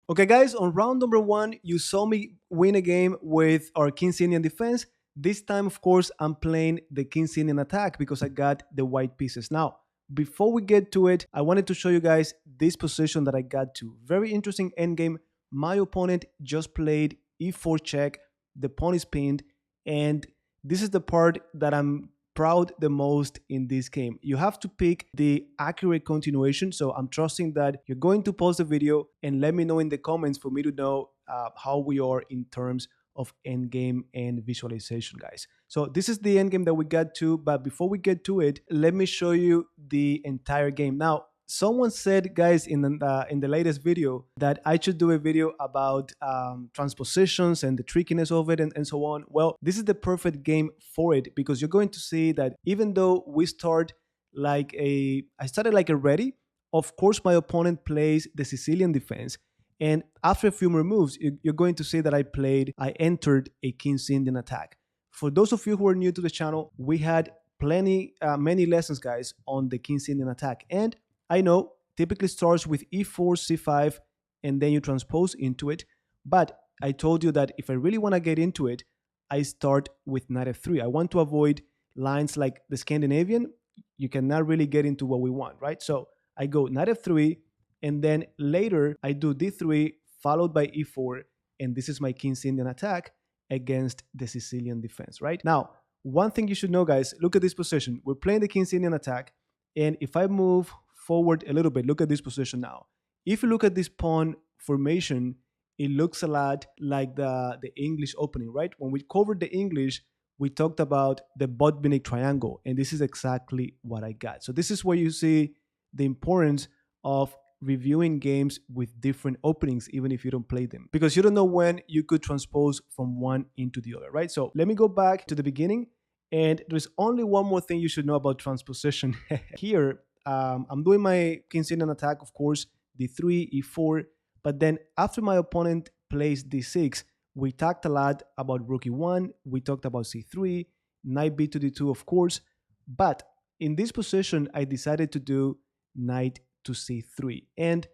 Okay, guys, on round number one, you saw me win a game with our King's Indian defense. This time, of course, I'm playing the King's Indian attack because I got the white pieces. Now, before we get to it, I wanted to show you guys this position that I got to. Very interesting endgame. My opponent just played e4 check, the pawn is pinned, and this is the part that I'm proud the most in this game. You have to pick the accurate continuation. So I'm trusting that you're going to pause the video and let me know in the comments for me to know how we are in terms of endgame and visualization, guys. So this is the endgame that we got to, but before we get to it, let me show you the entire game. Now, someone said, guys, in the latest video that I should do a video about transpositions and the trickiness of it and so on. Well, this is the perfect game for it because you're going to see that even though we start I started like a ready, of course my opponent plays the Sicilian defense. And after a few more moves, you're going to see that I entered a King's Indian attack. For those of you who are new to the channel, we had many lessons, guys, on the King's Indian attack. And I know typically starts with e4, c5, and then you transpose into it. But I told you that if I really want to get into it, I start with knight f3. I want to avoid lines like the Scandinavian. You cannot really get into what we want, right? So I go knight f3, and then later I do d3 followed by e4, and this is my King's Indian attack against the Sicilian defense, right? Now, one thing you should know, guys, look at this position. We're playing the King's Indian attack, and if I move forward a little bit, look at this position now. If you look at this pawn formation, it looks a lot like the English opening, right? When we covered the English, we talked about the Botvinnik triangle, and this is exactly what I got. So this is where you see the importance of reviewing games with different openings, even if you don't play them, because you don't know when you could transpose from one into the other, right? So let me go back to the beginning, and there's only one more thing you should know about transposition. Here, I'm doing my King's Indian attack, of course, d3, e4, but then after my opponent plays d6, we talked a lot about rook e1, we talked about c3, knight b to d2, of course, but in this position, I decided to do knight to c3. And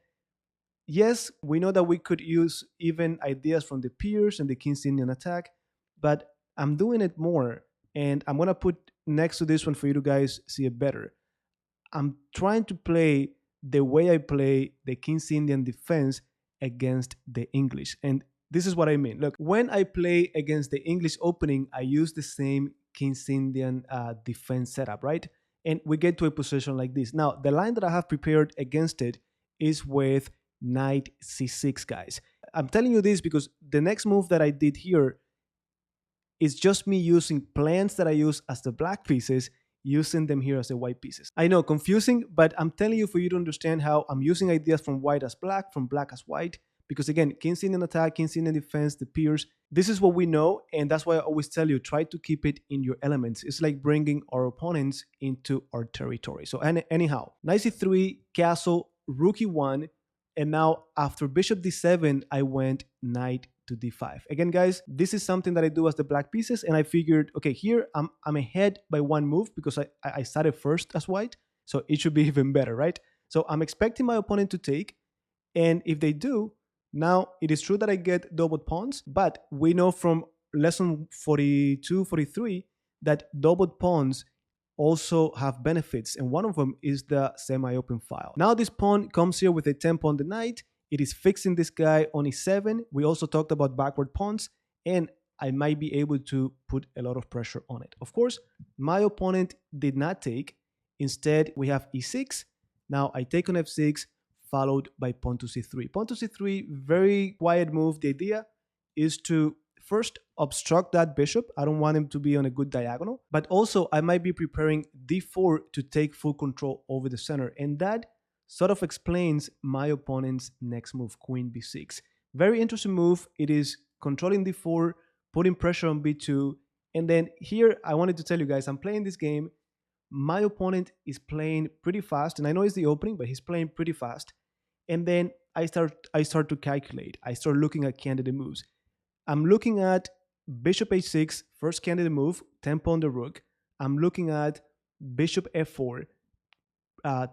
yes, we know that we could use even ideas from the peers and the King's Indian attack, but I'm doing it more, and I'm going to put next to this one for you to guys see it better. I'm trying to play the way I play the King's Indian defense against the English. And this is what I mean. Look, when I play against the English opening, I use the same King's Indian defense setup, right? And we get to a position like this. Now, the line that I have prepared against it is with knight c6, guys. I'm telling you this because the next move that I did here is just me using plans that I use as the black pieces, using them here as the white pieces. I know, confusing, but I'm telling you for you to understand how I'm using ideas from white as black, from black as white, because again, King's Indian attack, King's Indian defense, the peers, this is what we know, and that's why I always tell you, try to keep it in your elements. It's like bringing our opponents into our territory. So anyhow, knight c3, castle, rook e1, and now after bishop d7, I went knight to d5. Again, guys, this is something that I do as the black pieces, and I figured, okay, here I'm ahead by one move because I started first as white, so it should be even better, right? So I'm expecting my opponent to take, and if they do, now it is true that I get double pawns, but we know from lesson 42, 43 that double pawns also have benefits, and one of them is the semi-open file. Now this pawn comes here with a tempo on the knight. It is fixing this guy on e7. We also talked about backward pawns, and I might be able to put a lot of pressure on it. Of course, my opponent did not take. Instead, we have e6. Now I take on f6, followed by pawn to c3. Pawn to c3, very quiet move. The idea is to first obstruct that bishop. I don't want him to be on a good diagonal, but also I might be preparing d4 to take full control over the center, and that sort of explains my opponent's next move, queen b6. Very interesting move. It is controlling d4, putting pressure on b2, and then here I wanted to tell you guys, I'm playing this game. My opponent is playing pretty fast, and I know it's the opening, but he's playing pretty fast. And then I start to calculate. I start looking at candidate moves. I'm looking at bishop h6, first candidate move, tempo on the rook. I'm looking at bishop f4,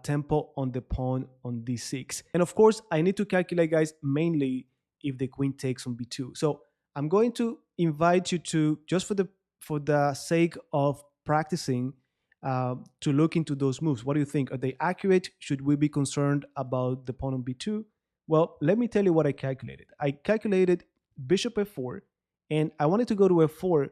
tempo on the pawn on d6. And of course, I need to calculate, guys, mainly if the queen takes on b2. So I'm going to invite you to, just for the sake of practicing, to look into those moves. What do you think? Are they accurate? Should we be concerned about the pawn on b2? Well, let me tell you what I calculated. I calculated bishop f4, and I wanted to go to f4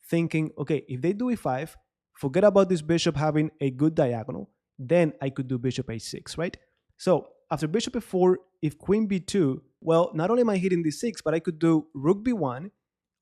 thinking, okay, if they do e5, forget about this bishop having a good diagonal, then I could do bishop h6, right? So after bishop f4, if queen b2, well, not only am I hitting d6, but I could do rook b1.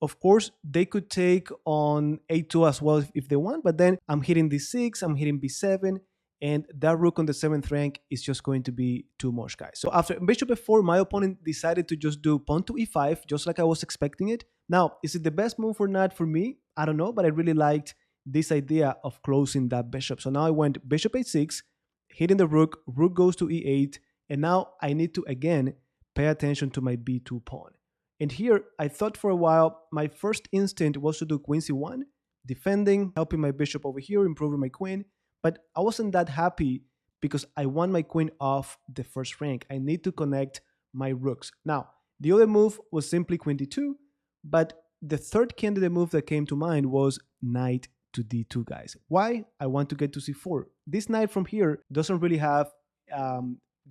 Of course, they could take on a2 as well if they want, but then I'm hitting d6, I'm hitting b7, and that rook on the 7th rank is just going to be too much, guys. So after bishop f4, my opponent decided to just do pawn to e5, just like I was expecting it. Now, is it the best move or not for me? I don't know, but I really liked this idea of closing that bishop. So now I went bishop h6, hitting the rook, rook goes to e8, and now I need to, again, pay attention to my b2 pawn. And here, I thought for a while, my first instinct was to do queen c1, defending, helping my bishop over here, improving my queen. But I wasn't that happy because I want my queen off the first rank. I need to connect my rooks. Now, the other move was simply queen d2, but the third candidate move that came to mind was knight to d2, guys. Why? I want to get to c4. This knight from here doesn't really have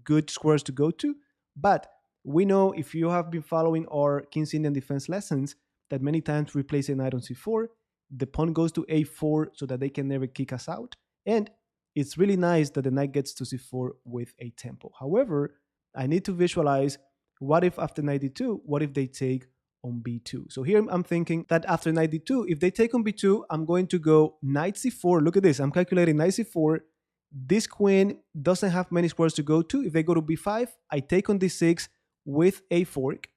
good squares to go to, but we know, if you have been following our Sicilian Defense lessons, that many times we place a knight on c4, the pawn goes to a4 so that they can never kick us out. And it's really nice that the knight gets to c4 with a tempo. However, I need to visualize, what if after knight d2, what if they take on b2? So here I'm thinking that after knight d2, if they take on b2, I'm going to go knight c4. Look at this. I'm calculating knight c4. This queen doesn't have many squares to go to. If they go to b5, I take on d6 with a fork.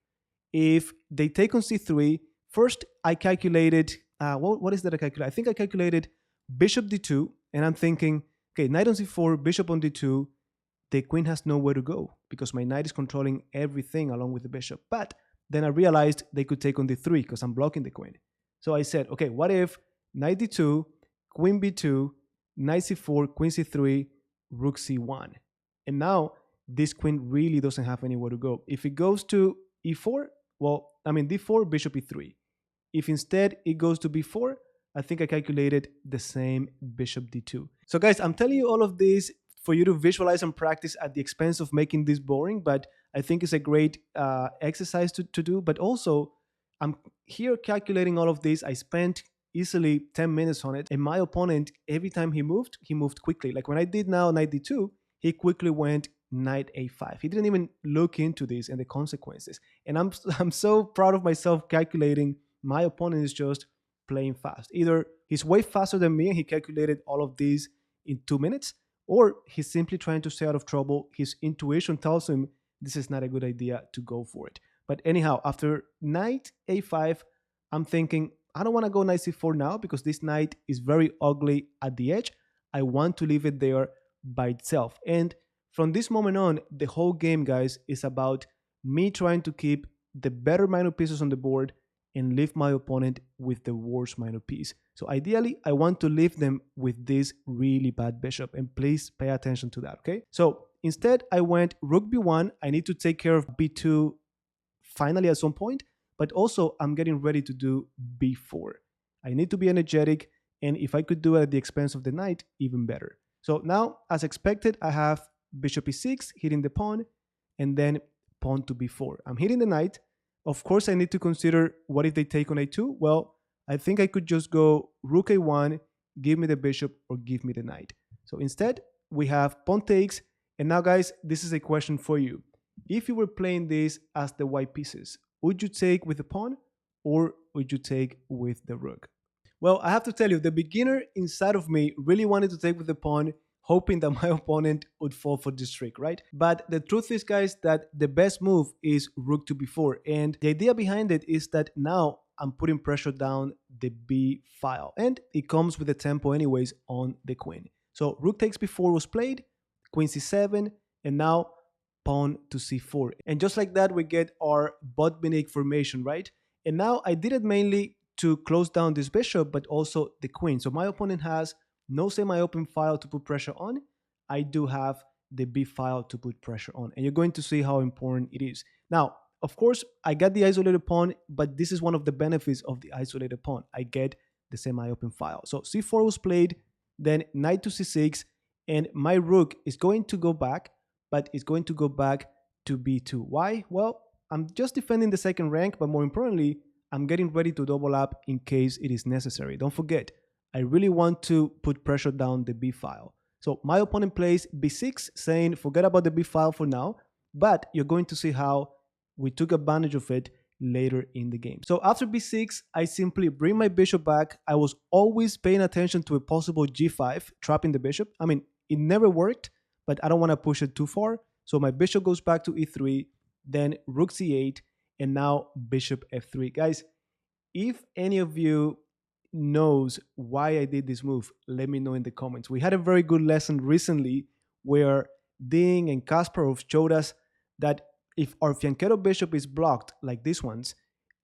If they take on c3, first I calculated, what is that I calculated? I think I calculated bishop d2, and I'm thinking, okay, knight on c4, bishop on d2, the queen has nowhere to go because my knight is controlling everything along with the bishop. But then I realized they could take on d3 because I'm blocking the queen. So I said, okay, what if knight d2, queen b2, knight c4, queen c3, rook c1? And now this queen really doesn't have anywhere to go. If it goes to e4, well, I mean d4, bishop e3. If instead it goes to b4, I think I calculated the same, bishop d2. So guys, I'm telling you all of this for you to visualize and practice at the expense of making this boring, but I think it's a great exercise to do. But also, I'm here calculating all of this. I spent easily 10 minutes on it, and my opponent, every time he moved quickly. Like when I did now knight d2, he quickly went knight a5. He didn't even look into this and the consequences. And I'm so proud of myself calculating. My opponent is just playing fast. Either he's way faster than me and he calculated all of these in 2 minutes, or he's simply trying to stay out of trouble. His intuition tells him this is not a good idea to go for it. But anyhow, after knight a5, I'm thinking, I don't want to go knight c4 now because this knight is very ugly at the edge. I want to leave it there by itself. And from this moment on, the whole game, guys, is about me trying to keep the better minor pieces on the board and leave my opponent with the worst minor piece. So ideally, I want to leave them with this really bad bishop, and please pay attention to that, okay? So instead, I went rook b1. I need to take care of b2 finally at some point, but also I'm getting ready to do b4. I need to be energetic, and if I could do it at the expense of the knight, even better. So now, as expected, I have bishop e6, hitting the pawn, and then pawn to b4. I'm hitting the knight. Of course, I need to consider, what if they take on a2? Well, I think I could just go rook a1, give me the bishop, or give me the knight. So instead, we have pawn takes. And now, guys, this is a question for you. If you were playing this as the white pieces, would you take with the pawn, or would you take with the rook? Well, I have to tell you, the beginner inside of me really wanted to take with the pawn, hoping that my opponent would fall for this trick, right? But the truth is, guys, that the best move is rook to b4. And the idea behind it is that now I'm putting pressure down the b file. And it comes with the tempo anyways on the queen. So rook takes b4 was played, queen c7, and now pawn to c4. And just like that, we get our Botvinnik formation, right? And now I did it mainly to close down this bishop, but also the queen. So my opponent has no semi-open file to put pressure on. I do have the b file to put pressure on, and you're going to see how important it is. Now, of course, I got the isolated pawn, but this is one of the benefits of the isolated pawn. I get the semi-open file. So c4 was played, then knight to c6, and my rook is going to go back, but it's going to go back to b2. Why? Well, I'm just defending the second rank, but more importantly, I'm getting ready to double up in case it is necessary. Don't forget, I really want to put pressure down the b file. So my opponent plays b6, saying forget about the b file for now, but you're going to see how we took advantage of it later in the game. So after b6, I simply bring my bishop back. I was always paying attention to a possible g5, trapping the bishop. I mean, it never worked, but I don't want to push it too far. So my bishop goes back to e3, then rook c8, and now bishop f3. Guys, if any of you knows why I did this move, let me know in the comments. We had a very good lesson recently where Ding and Kasparov showed us that if our fianchetto bishop is blocked like this one's,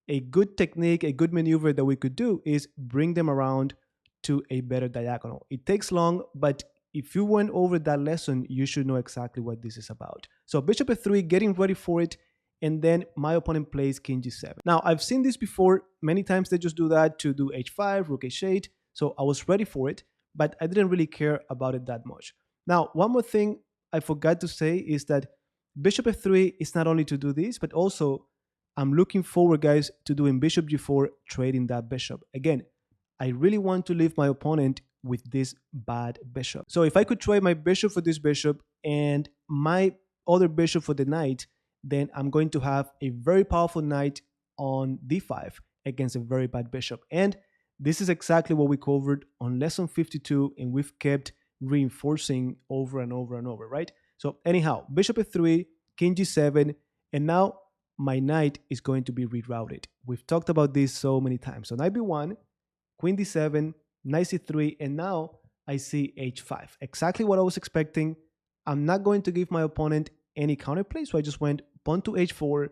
a good technique, a good maneuver that we could do is bring them around to a better diagonal. It takes long, but if you went over that lesson, you should know exactly what this is about. So bishop f3, getting ready for it, and then my opponent plays king g7. Now, I've seen this before. Many times they just do that to do h5, rook h8, so I was ready for it, but I didn't really care about it that much. Now, one more thing I forgot to say is that bishop f3 is not only to do this, but also I'm looking forward, guys, to doing bishop g4, trading that bishop. Again, I really want to leave my opponent with this bad bishop. So if I could trade my bishop for this bishop and my other bishop for the knight, then I'm going to have a very powerful knight on d5 against a very bad bishop. And this is exactly what we covered on lesson 52, and we've kept reinforcing over and over and over, right? So anyhow, bishop f3, king g7, and now my knight is going to be rerouted. We've talked about this so many times. So knight b1, queen d7, knight c3, and now I see h5. Exactly what I was expecting. I'm not going to give my opponent any counterplay, so I just went pawn to h4,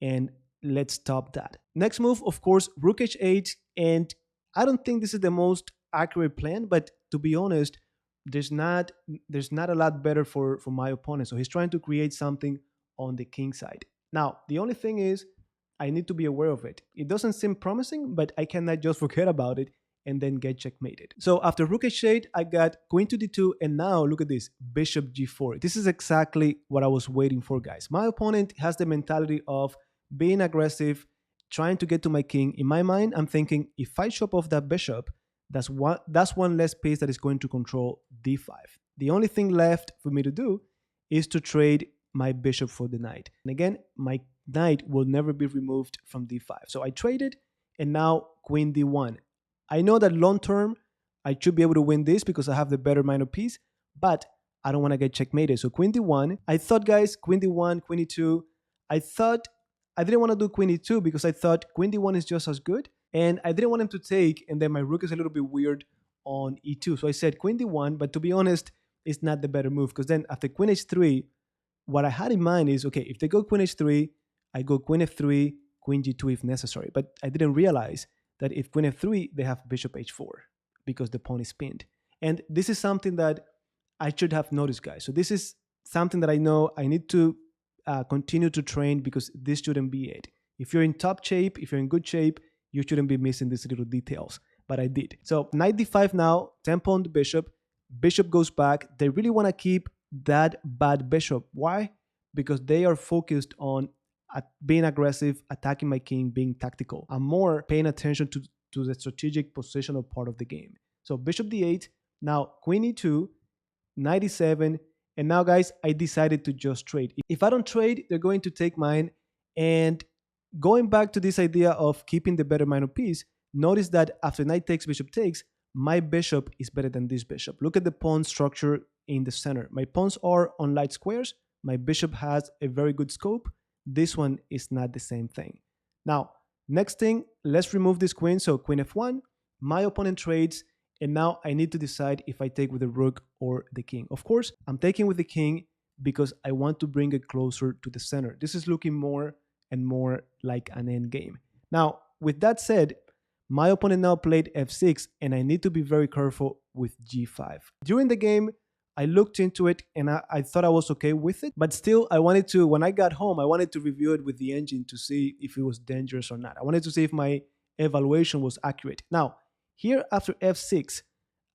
and let's stop that. Next move, of course, rook h8, and I don't think this is the most accurate plan, but to be honest, there's not a lot better for my opponent. So he's trying to create something on the king side. Now, the only thing is I need to be aware of it. It doesn't seem promising, but I cannot just forget about it and then get checkmated. So after rook h8, I got queen to d2, and now look at this, bishop g4. This is exactly what I was waiting for, guys. My opponent has the mentality of being aggressive, trying to get to my king. In my mind, I'm thinking if I chop off that bishop, that's one less piece that is going to control d5. The only thing left for me to do is to trade my bishop for the knight. And again, my knight will never be removed from d5. So I traded, and now queen d1. I know that long term, I should be able to win this because I have the better minor piece, but I don't want to get checkmated. So queen d1. I thought, guys, queen d1, queen e2. I thought I didn't want to do queen e2 because I thought queen d1 is just as good. And I didn't want him to take, and then my rook is a little bit weird on e2. So I said queen d1, but to be honest, it's not the better move because then after queen h3, what I had in mind is, okay, if they go queen h3, I go queen f3, queen g2 if necessary. But I didn't realize that if queen f3, they have bishop h4 because the pawn is pinned. And this is something that I should have noticed, guys. So this is something that I know I need to continue to train because this shouldn't be it. If you're in top shape, if you're in good shape, you shouldn't be missing these little details, but I did. So knight d5 now, tempo on the bishop. Bishop goes back. They really want to keep that bad bishop. Why? Because they are focused on being aggressive, attacking my king, being tactical. I'm more paying attention to the strategic positional part of the game. So bishop d8, now queen e2, knight e7, and now, guys, I decided to just trade. If I don't trade, they're going to take mine. And going back to this idea of keeping the better minor piece, notice that after knight takes, bishop takes, my bishop is better than this bishop. Look at the pawn structure in the center. My pawns are on light squares. My bishop has a very good scope. This one is not the same thing. Now, next thing, let's remove this queen. So queen f1, my opponent trades, and now I need to decide if I take with the rook or the king. Of course, I'm taking with the king because I want to bring it closer to the center. This is looking more and more like an endgame. Now, with that said, my opponent now played f6, and I need to be very careful with g5. During the game, I looked into it and I thought I was okay with it. But still, when I got home, I wanted to review it with the engine to see if it was dangerous or not. I wanted to see if my evaluation was accurate. Now, here after f6,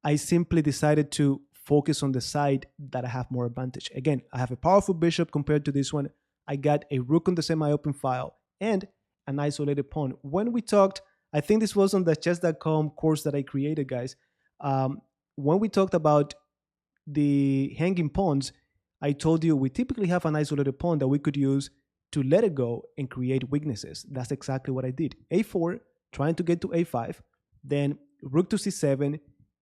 I simply decided to focus on the side that I have more advantage. Again, I have a powerful bishop compared to this one. I got a rook on the semi-open file and an isolated pawn. When we talked, I think this was on the chess.com course that I created, guys. Um, when we talked about the hanging pawns, I told you we typically have an isolated pawn that we could use to let it go and create weaknesses. That's exactly what I did. a4, trying to get to a5, then rook to c7,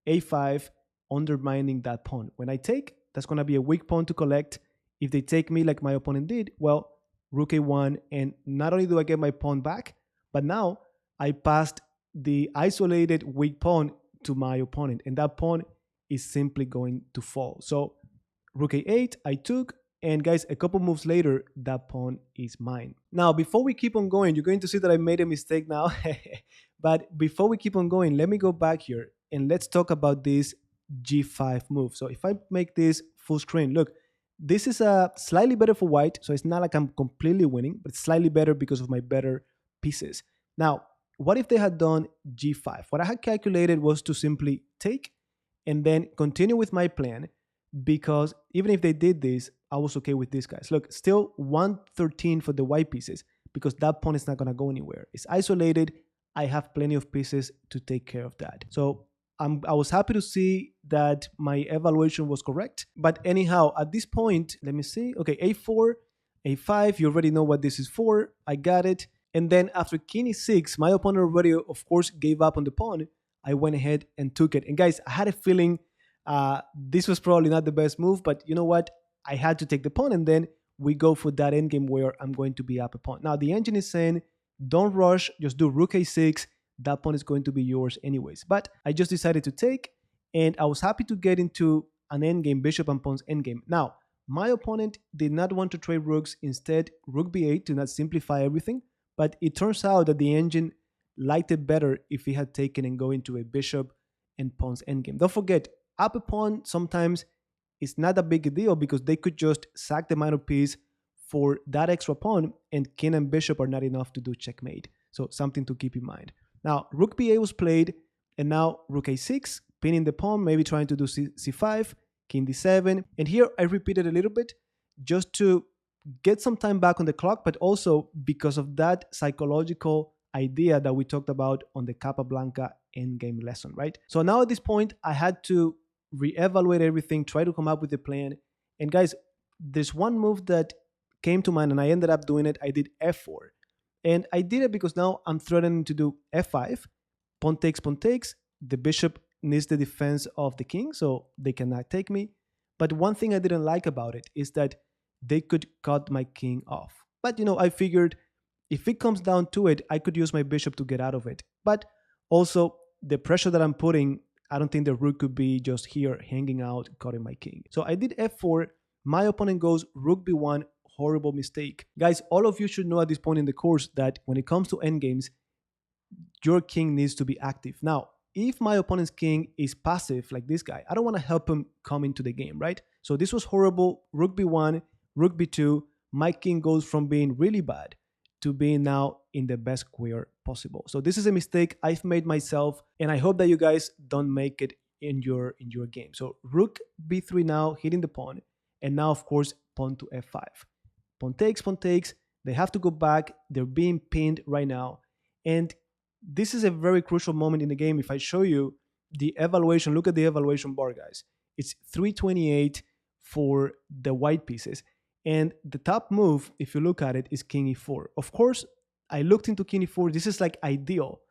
a5, undermining that pawn. When I take, that's going to be a weak pawn to collect. If they take me like my opponent did, well, rook a1, and not only do I get my pawn back, but now I passed the isolated weak pawn to my opponent, and that pawn is simply going to fall. So rook a8, I took, and guys, a couple moves later, that pawn is mine. Now, before we keep on going, you're going to see that I made a mistake now. But before we keep on going, let me go back here and let's talk about this g5 move. So if I make this full screen, look, this is slightly better for white. So it's not like I'm completely winning, but it's slightly better because of my better pieces. Now, what if they had done g5? What I had calculated was to simply take and then continue with my plan, because even if they did this, I was okay with these guys. Look, still 113 for the white pieces because that pawn is not going to go anywhere. It's isolated. I have plenty of pieces to take care of that. So I was happy to see that my evaluation was correct. But anyhow, at this point, let me see. Okay, a4, a5, you already know what this is for. I got it. And then after king e6, my opponent already, of course, gave up on the pawn. I went ahead and took it. And guys, I had a feeling this was probably not the best move, but you know what? I had to take the pawn, and then we go for that endgame where I'm going to be up a pawn. Now, the engine is saying, don't rush, just do rook a6. That pawn is going to be yours anyways. But I just decided to take, and I was happy to get into an endgame, bishop and pawns endgame. Now, my opponent did not want to trade rooks. Instead, rook b8 to not simplify everything. But it turns out that the engine liked it better if he had taken and go into a bishop and pawns endgame. Don't forget, up a pawn sometimes is not a big deal because they could just sack the minor piece for that extra pawn, and king and bishop are not enough to do checkmate. So something to keep in mind. Now, rook b8 was played, and now rook a6, pinning the pawn, maybe trying to do c5, king d7. And here I repeated a little bit just to get some time back on the clock, but also because of that psychological idea that we talked about on the Capablanca endgame lesson, right? So now at this point, I had to reevaluate everything, try to come up with a plan. And guys, there's one move that came to mind and I ended up doing it. I did f4. And I did it because now I'm threatening to do f5, pawn takes. The bishop needs the defense of the king, so they cannot take me. But one thing I didn't like about it is that they could cut my king off. But I figured if it comes down to it, I could use my bishop to get out of it. But also the pressure that I'm putting, I don't think the rook could be just here hanging out, cutting my king. So I did f4. My opponent goes rook b1. Horrible mistake. Guys, all of you should know at this point in the course that when it comes to endgames, your king needs to be active. Now, if my opponent's king is passive like this guy, I don't want to help him come into the game, right? So this was horrible. Rook b1, rook b2. My king goes from being really bad to being now in the best square possible. So this is a mistake I've made myself, and I hope that you guys don't make it in your game. So rook b3 now, hitting the pawn, and now of course pawn to f5. Pawn takes. They have to go back. They're being pinned right now, and this is a very crucial moment in the game. If I show you the evaluation, look at the evaluation bar, guys. It's 328 for the white pieces. And the top move, if you look at it, is king e4. Of course, I looked into king e4. This is like ideal.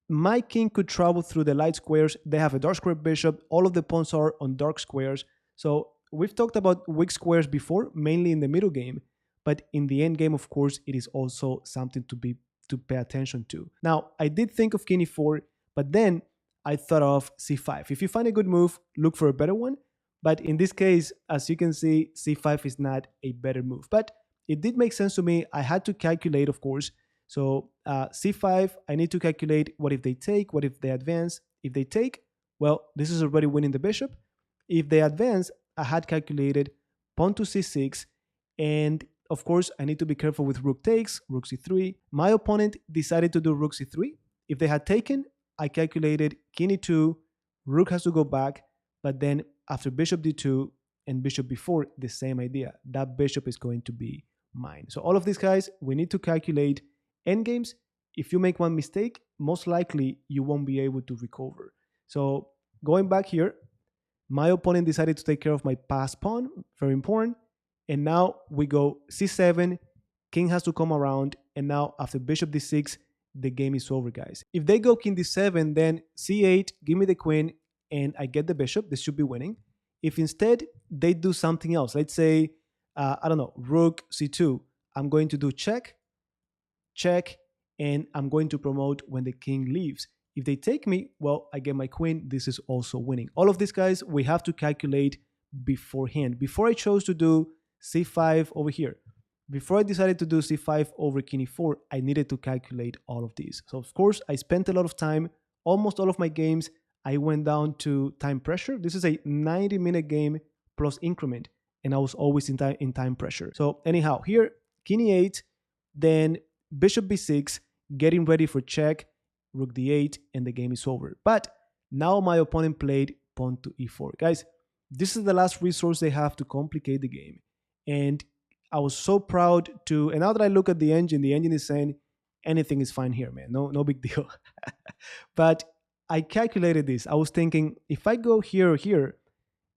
My king could travel through the light squares. They have a dark square bishop. All of the pawns are on dark squares. So we've talked about weak squares before, mainly in the middle game. But in the end game, of course, it is also something to pay attention to. Now, I did think of king e4, but then I thought of c5. If you find a good move, look for a better one. But in this case, as you can see, c5 is not a better move. But it did make sense to me. I had to calculate, of course. So c5, I need to calculate what if they take, what if they advance. If they take, well, this is already winning the bishop. If they advance, I had calculated pawn to c6, and of course, I need to be careful with rook takes, rook c3. My opponent decided to do rook c3. If they had taken, I calculated king e2, rook has to go back, but then after bishop d2 and bishop b4, the same idea. That bishop is going to be mine. So all of these guys, we need to calculate endgames. If you make one mistake, most likely you won't be able to recover. So going back here, my opponent decided to take care of my passed pawn, very important. And now we go c7, king has to come around, and now after bishop d6, the game is over, guys. If they go king d7, then c8, give me the queen, and I get the bishop. This should be winning. If instead they do something else, let's say, I don't know, rook c2, I'm going to do check, check, and I'm going to promote when the king leaves. If they take me, well, I get my queen. This is also winning. All of these guys, we have to calculate beforehand. Before I chose to do c5 over here, before I decided to do c5 over king e4, I needed to calculate all of these. So of course, I spent a lot of time. Almost all of my games, I went down to time pressure. This is a 90-minute game plus increment, and I was always in time pressure. So anyhow, here, king e8, then bishop b6, getting ready for check, rook d8, and the game is over. But now my opponent played pawn to e4. Guys, this is the last resource they have to complicate the game. And I was so proud to, and now that I look at the engine is saying anything is fine here, man. No big deal. But I calculated this. I was thinking, if I go here or here,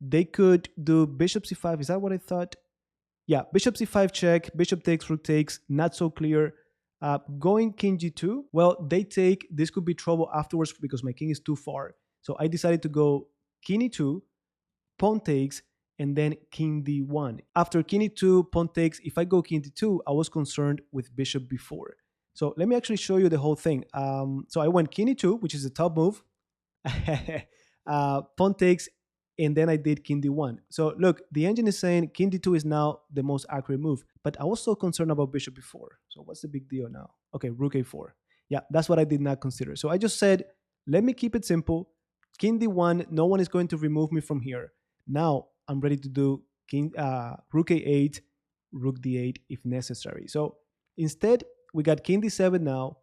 they could do bishop c5. Is that what I thought? Yeah, bishop c5 check, bishop takes, rook takes, not so clear. Going king g2, well, they take, this could be trouble afterwards because my king is too far. So I decided to go king e2, pawn takes, and then king d1. After king e2, pawn takes, if I go king d2, I was concerned with bishop b4. So let me actually show you the whole thing. So I went king e2, which is the top move, pawn takes, and then I did king d1. So look, the engine is saying king d2 is now the most accurate move, but I was so concerned about bishop b4. So what's the big deal now? Okay, rook a4. Yeah, that's what I did not consider. So I just said, let me keep it simple. King d1, no one is going to remove me from here. Now I'm ready to do rook a8, rook d8 if necessary. So instead, we got king d7 now.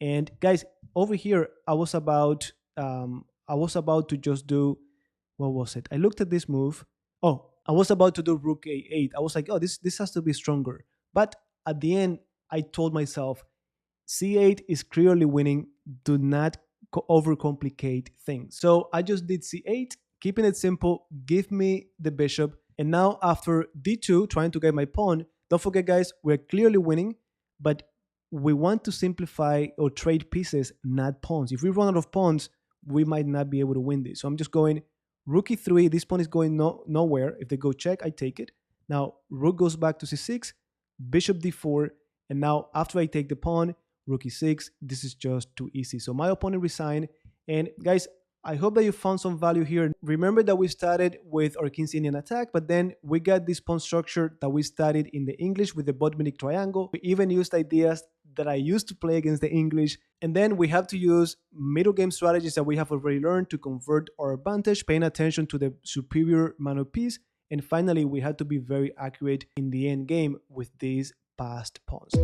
And guys, over here, I was about to just do, what was it? I looked at this move. Oh, I was about to do rook a8. I was like, oh, this has to be stronger. But at the end, I told myself, c8 is clearly winning. Do not overcomplicate things. So I just did c8, keeping it simple. Give me the bishop. And now after d2, trying to get my pawn, don't forget, guys, we're clearly winning, but we want to simplify or trade pieces, not pawns. If we run out of pawns, we might not be able to win this. So I'm just going rook e3. This pawn is going nowhere. If they go check, I take it. Now rook goes back to c6, bishop d4, and now after I take the pawn, rook e6, this is just too easy. So my opponent resigned. And guys, I hope that you found some value here. Remember that we started with our Kinsinian attack, but then we got this pawn structure that we studied in the English with the Botvinnik triangle. We even used ideas that I used to play against the English. And then we have to use middle game strategies that we have already learned to convert our advantage, paying attention to the superior man of piece. And finally, we had to be very accurate in the end game with these passed pawns.